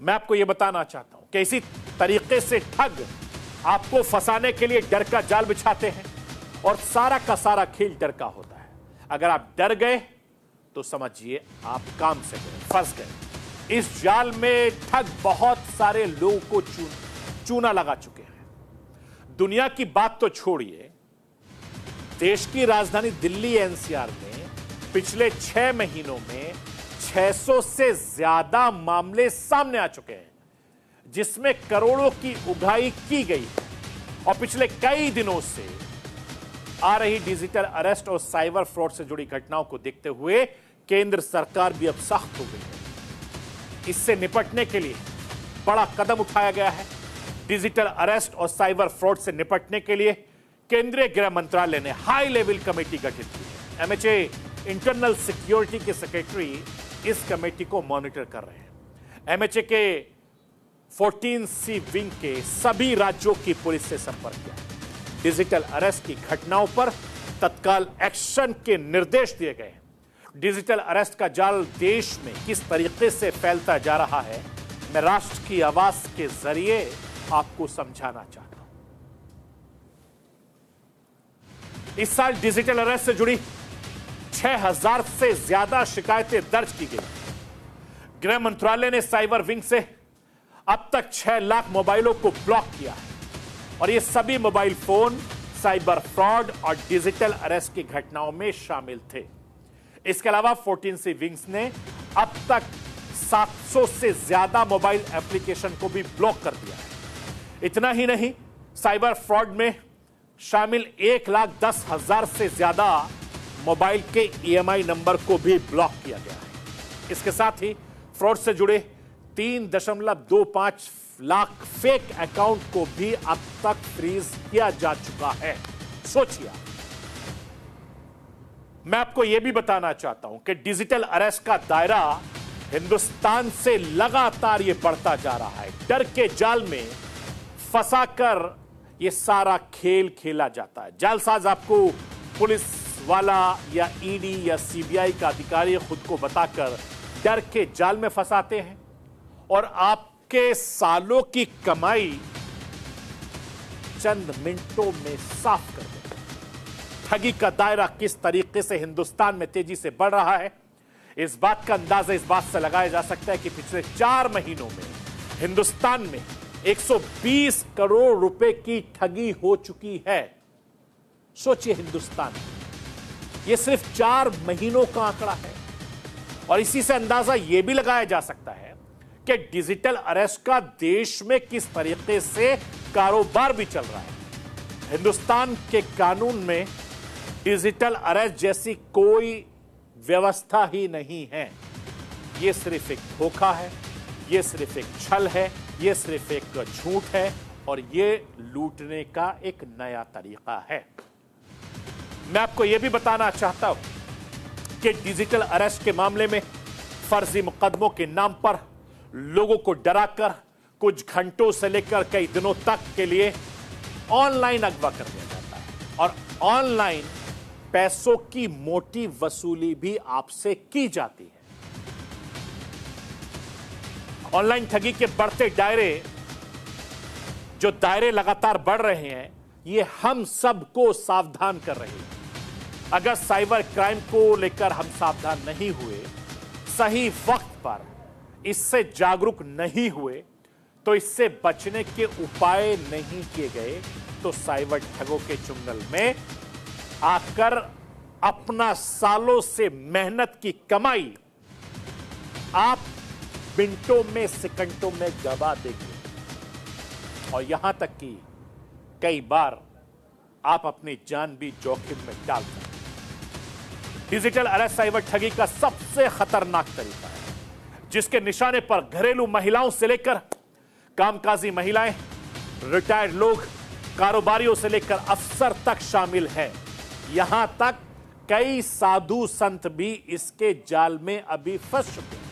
मैं आपको यह बताना चाहता हूं कि इसी तरीके से ठग आपको फंसाने के लिए डर का जाल बिछाते हैं और सारा का सारा खेल डर का होता है। अगर आप डर गए तो समझिए आप काम से गए, फंस गए। इस जाल में ठग बहुत सारे लोगों को चूना लगा चुके हैं। दुनिया की बात तो छोड़िए, देश की राजधानी दिल्ली एनसीआर में पिछले 6 महीनों में 600 से ज्यादा मामले सामने आ चुके हैं जिसमें करोड़ों की उगाही की गई है। और पिछले कई दिनों से आ रही डिजिटल अरेस्ट और साइबर फ्रॉड से जुड़ी घटनाओं को देखते हुए केंद्र सरकार भी अब सख्त हो गई है। इससे निपटने के लिए बड़ा कदम उठाया गया है। डिजिटल अरेस्ट और साइबर फ्रॉड से निपटने के लिए केंद्रीय गृह मंत्रालय ने हाई लेवल कमेटी गठित की है। एमएचए इंटरनल सिक्योरिटी के सेक्रेटरी इस कमेटी को मॉनिटर कर रहे हैं। एमएचए के 14C विंग के सभी राज्यों की पुलिस से संपर्क किया। डिजिटल अरेस्ट की घटनाओं पर तत्काल एक्शन के निर्देश दिए गए हैं। डिजिटल अरेस्ट का जाल देश में किस तरीके से फैलता जा रहा है, मैं राष्ट्र की आवाज के जरिए आपको समझाना चाहता हूं। इस साल डिजिटल अरेस्ट से जुड़ी 6000 से ज्यादा शिकायतें दर्ज की गई। गृह मंत्रालय ने साइबर विंग से अब तक 6 लाख मोबाइलों को ब्लॉक किया है और ये सभी मोबाइल फोन साइबर फ्रॉड और डिजिटल अरेस्ट की घटनाओं में शामिल थे। इसके अलावा 14C विंग्स ने अब तक 700 से ज्यादा मोबाइल एप्लीकेशन को भी ब्लॉक कर दिया है। इतना ही नहीं, साइबर फ्रॉड में शामिल 1,10,000 से ज्यादा मोबाइल के EMI नंबर को भी ब्लॉक किया गया है। इसके साथ ही फ्रॉड से जुड़े 3.25 लाख फेक अकाउंट को भी अब तक फ्रीज किया जा चुका है। सोचिए, मैं आपको यह भी बताना चाहता हूं कि डिजिटल अरेस्ट का दायरा हिंदुस्तान से लगातार यह बढ़ता जा रहा है। डर के जाल में फंसाकर यह सारा खेल खेला जाता है। जालसाज आपको पुलिस वाला या ईडी या सीबीआई का अधिकारी खुद को बताकर डर के जाल में फंसाते हैं और आपके सालों की कमाई चंद मिनटों में साफ कर देते हैं। ठगी का दायरा किस तरीके से हिंदुस्तान में तेजी से बढ़ रहा है, इस बात का अंदाजा इस बात से लगाया जा सकता है कि पिछले 4 महीनों में हिंदुस्तान में 120 करोड़ रुपए की ठगी हो चुकी है। सोचिए, हिंदुस्तान यह सिर्फ 4 महीनों का आंकड़ा है और इसी से अंदाजा यह भी लगाया जा सकता है कि डिजिटल अरेस्ट का देश में किस तरीके से कारोबार भी चल रहा है। हिंदुस्तान के कानून में डिजिटल अरेस्ट जैसी कोई व्यवस्था ही नहीं है। यह सिर्फ एक धोखा है, यह सिर्फ एक छल है, यह सिर्फ एक झूठ है और यह लूटने का एक नया तरीका है। मैं आपको यह भी बताना चाहता हूं कि डिजिटल अरेस्ट के मामले में फर्जी मुकदमों के नाम पर लोगों को डराकर कुछ घंटों से लेकर कई दिनों तक के लिए ऑनलाइन अगवा कर दिया जाता है और ऑनलाइन पैसों की मोटी वसूली भी आपसे की जाती है। ऑनलाइन ठगी के बढ़ते दायरे, जो दायरे लगातार बढ़ रहे हैं, ये हम सबको सावधान कर रहे हैं। अगर साइबर क्राइम को लेकर हम सावधान नहीं हुए, सही वक्त पर इससे जागरूक नहीं हुए, तो इससे बचने के उपाय नहीं किए गए, तो साइबर ठगों के चुंगल में आकर अपना सालों से मेहनत की कमाई आप मिनटों में, सेकंडों में गवा देंगे और यहां तक कि कई बार आप अपनी जान भी जोखिम में डाल सकते हैं। डिजिटल अरेस्ट साइबर ठगी का सबसे खतरनाक तरीका है, जिसके निशाने पर घरेलू महिलाओं से लेकर कामकाजी महिलाएं, रिटायर्ड लोग, कारोबारियों से लेकर अफसर तक शामिल हैं। यहां तक कई साधु संत भी इसके जाल में अभी फंस चुके हैं।